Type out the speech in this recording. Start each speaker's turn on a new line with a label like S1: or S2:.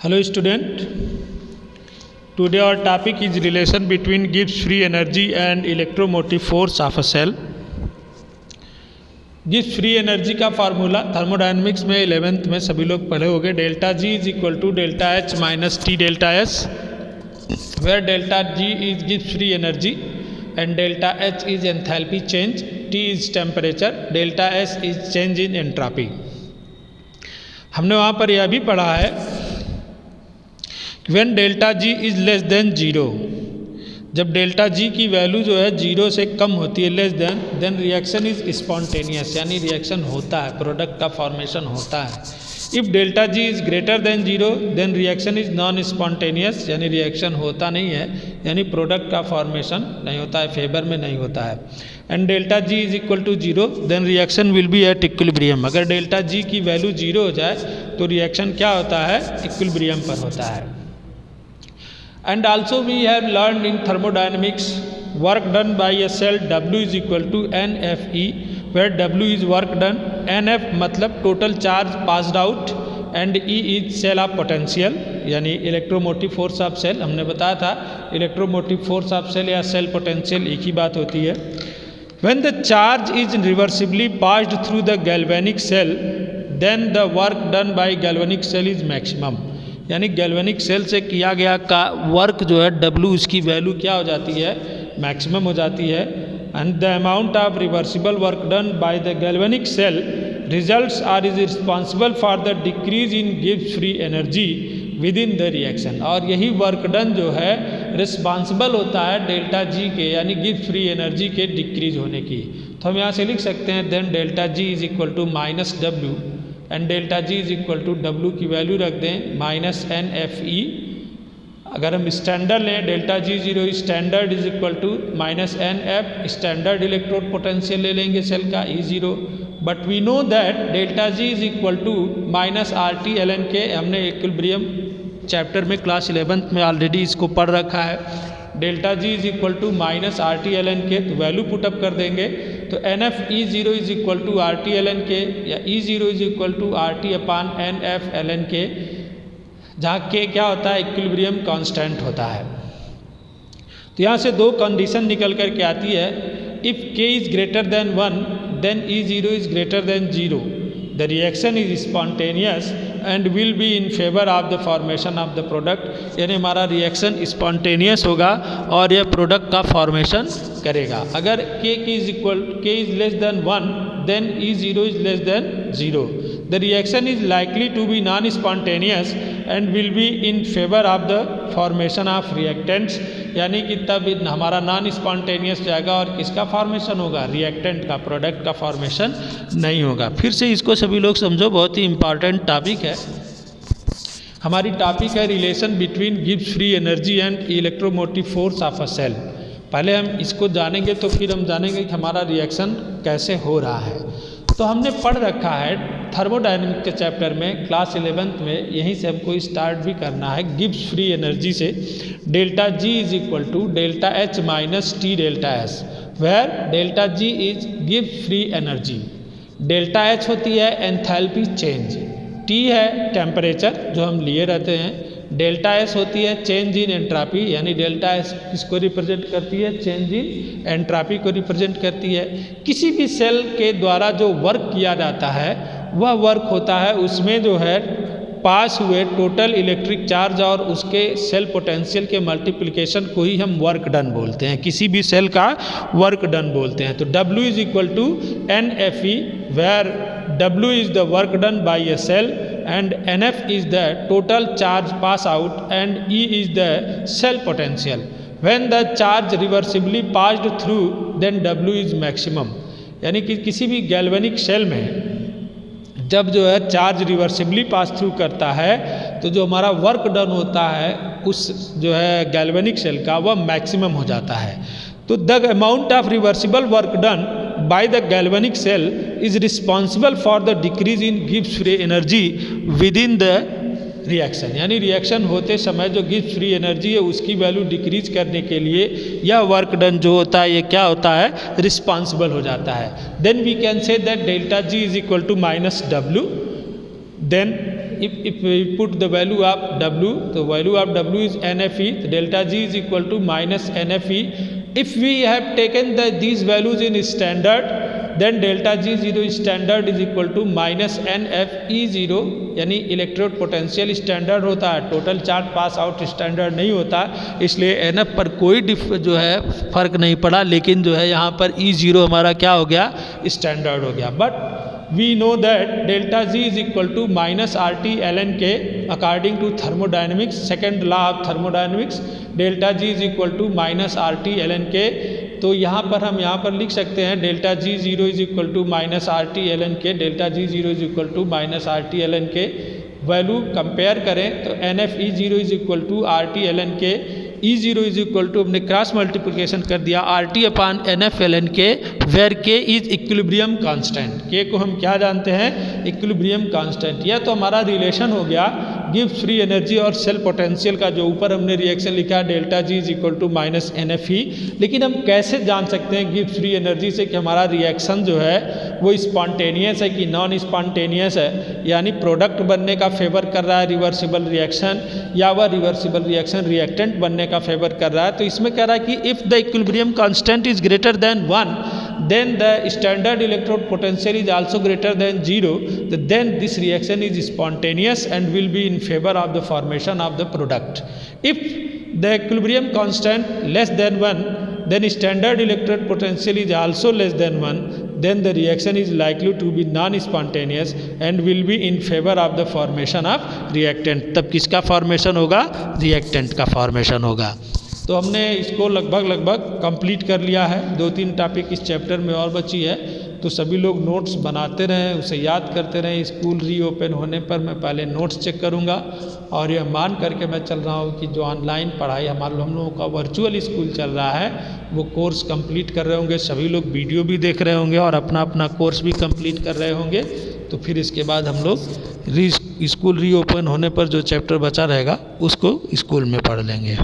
S1: Hello student, today our topic is relation between Gibbs free energy and electromotive force of a cell. Gibbs free energy का formula thermodynamics में 11th में सभी लोग पढ़े होंगे। Delta G is equal to delta H minus T delta S, where delta G is Gibbs free energy and delta H is enthalpy change, T is temperature, delta S is change in entropy. हमने वहाँ पर यह भी पढ़ा है when delta G is less than zero, जब delta G की value जो है जीरो से कम होती है, less than reaction is spontaneous, यानी रिएक्शन होता है, प्रोडक्ट का फॉर्मेशन होता है। If delta G is greater than zero then reaction is non spontaneous, यानी रिएक्शन होता नहीं है, यानी प्रोडक्ट का फॉर्मेशन नहीं होता है, फेवर में नहीं होता है। And delta G is equal to zero then reaction will be at equilibrium, अगर डेल्टा जी की वैल्यू जीरो हो जाए तो रिएक्शन क्या होता है, इक्विलिब्रियम पर होता है। And also we have learned in thermodynamics work done by a cell W is equal to NFE, where W is work done, NF मतलब total charge passed out and E is cell of potential, यानी electromotive force of cell. हमने बताया था electromotive force of cell या cell potential एक ही बात होती है। When the charge is reversibly passed through the galvanic cell, then the work done by galvanic cell is maximum, यानी गैल्वेनिक सेल से किया गया का वर्क जो है W, उसकी वैल्यू क्या हो जाती है, मैक्सिमम हो जाती है। And the amount of reversible work done by the galvanic cell results are is responsible for the decrease in Gibbs free energy within the reaction, और यही वर्क डन जो है रिस्पॉन्सिबल होता है डेल्टा जी के, यानी Gibbs free energy के decrease होने की। तो हम यहाँ से लिख सकते हैं then delta G is equal to minus W and delta G is equal to W की वैल्यू रख दें माइनस एन एफ ई। अगर हम स्टैंडर्ड लें delta G zero standard is equal to minus N F, standard electrode potential ले लेंगे cell का E zero. But we know that delta G is equal to minus R T L N K, हमने equilibrium chapter में class 11th में already इसको पढ़ रखा है। Delta G is equal to minus R T L N K, तो value put up कर देंगे तो N F E zero is equal to R T L N K, या E zero is equal to R T upon N F L N K, जहाँ के क्या होता है, इक्विलिब्रियम कांस्टेंट होता है। तो यहाँ से दो कंडीशन निकल कर के आती है। If K is greater than 1 then E zero is greater than zero, the reaction is spontaneous and will be in favour of the formation of the product, यानी हमारा रिएक्शन स्पॉन्टेनियस होगा और यह प्रोडक्ट का फॉर्मेशन करेगा। अगर K is less than 1 then E zero is less than zero, the reaction is likely to be non spontaneous and will be in favour of the formation of reactants, यानी कि तब हमारा non spontaneous जाएगा और किसका formation होगा, reactant का, product का फॉर्मेशन नहीं होगा। फिर से इसको सभी लोग समझो, बहुत ही इंपॉर्टेंट टॉपिक है। हमारी टॉपिक है relation between Gibbs free energy and electromotive force of a cell. पहले हम इसको जानेंगे तो फिर हम जानेंगे कि हमारा रिएक्शन कैसे हो रहा है। तो हमने पढ़ रखा है थर्मोडायनेमिक्स के चैप्टर में क्लास 11th में, यहीं से हमको स्टार्ट भी करना है गिब्स फ्री एनर्जी से। Delta G is equal to delta H minus T delta S, where delta G is Gibbs free energy, delta H होती है एंथैल्पी चेंज, टी है टेम्परेचर जो हम लिए रहते हैं, डेल्टा एस होती है चेंज इन एंट्रोपी, यानी डेल्टा एस किसको रिप्रेजेंट करती है, चेंज इन एंट्रोपी को रिप्रेजेंट करती है। किसी भी सेल के द्वारा जो वर्क किया जाता है वह वर्क होता है, उसमें जो है पास हुए टोटल इलेक्ट्रिक चार्ज और उसके सेल पोटेंशियल के मल्टीप्लिकेशन को ही हम वर्क डन बोलते हैं, किसी भी सेल का वर्क डन बोलते हैं। तो W is equal to N F E, where W is the work done by a cell and NF is the total charge pass out and E is the cell potential. When the charge reversibly passed through then W is maximum, यानी कि किसी भी galvanic cell में जब जो है charge reversibly pass through करता है तो जो हमारा वर्क डन होता है उस जो है गैल्वेनिक सेल का वह मैक्सिमम हो जाता है। तो the amount of reversible work done by the galvanic cell is responsible for the decrease in Gibbs free energy within the reaction, यानी रिएक्शन होते समय जो गिब्स फ्री एनर्जी है उसकी वैल्यू डिक्रीज करने के लिए यह वर्क डन जो होता है ये क्या होता है, रिस्पॉन्सिबल हो जाता है। Then we can say that delta G is equal to minus W, then if we put the value of W, the value of W is NFE, the delta G is equal to minus NFE. If we have taken these values in standard, then delta G0 standard is equal to minus NFE0, यानी electrode potential standard होता है, total charge pass out standard नहीं होता, इसलिए NF पर कोई जो है फर्क नहीं पड़ा, लेकिन जो है यहाँ पर E0 हमारा क्या हो गया, स्टैंडर्ड हो गया. But we know that delta G is equal to minus RT ln K according to thermodynamics, second law of thermodynamics, delta G is equal to minus RT ln K. तो यहाँ पर हम यहाँ पर लिख सकते हैं delta G0 is equal to minus RT ln K, delta G0 is equal to minus RT ln K. Value compare करें तो NFE0 is equal to RT ln K, E0 is equal to हमने cross multiplication कर दिया RT upon NF ln K, where K is equilibrium constant. K को हम क्या जानते हैं, इक्विलिब्रियम कांस्टेंट. यह तो हमारा रिलेशन हो गया गिब्स फ्री एनर्जी और सेल पोटेंशियल का, जो ऊपर हमने रिएक्शन लिखा delta G is equal to minus NFE. लेकिन हम कैसे जान सकते हैं गिब्स फ्री एनर्जी से कि हमारा रिएक्शन जो है वो स्पॉन्टेनियस है कि नॉन स्पॉन्टेनियस है, यानी प्रोडक्ट बनने का फेवर कर रहा है रिवर्सिबल रिएक्शन, या वह रिवर्सिबल रिएक्शन रिएक्टेंट बनने का फेवर कर रहा है. तो इसमें कह रहा है कि if the equilibrium constant is greater than 1, then the standard electrode potential is also greater than 0, then this reaction is spontaneous and will be in favor of the formation of the product. If the equilibrium constant less than 1, then standard electrode potential is also less than 1, then the reaction is likely to be non-spontaneous and will be in favor of the formation of reactant. तब किसका formation होगा, reactant का formation होगा. तो हमने इसको लगभग complete कर लिया है. 2-3 टॉपिक इस चैप्टर में और बची है, तो सभी लोग नोट्स बनाते रहें, उसे याद करते रहें. स्कूल रीओपन होने पर मैं पहले नोट्स चेक करूंगा, और यह मान करके मैं चल रहा हूं कि जो ऑनलाइन पढ़ाई हम लोगों का वर्चुअल स्कूल चल रहा है वो कोर्स कंप्लीट कर रहे होंगे. सभी लोग वीडियो भी देख रहे होंगे और अपना अपना कोर्स भी कंप्लीट कर रहे होंगे. तो फिर इसके बाद हम लोग स्कूल रीओपन होने पर जो चैप्टर बचा रहेगा उसको स्कूल में पढ़ लेंगे.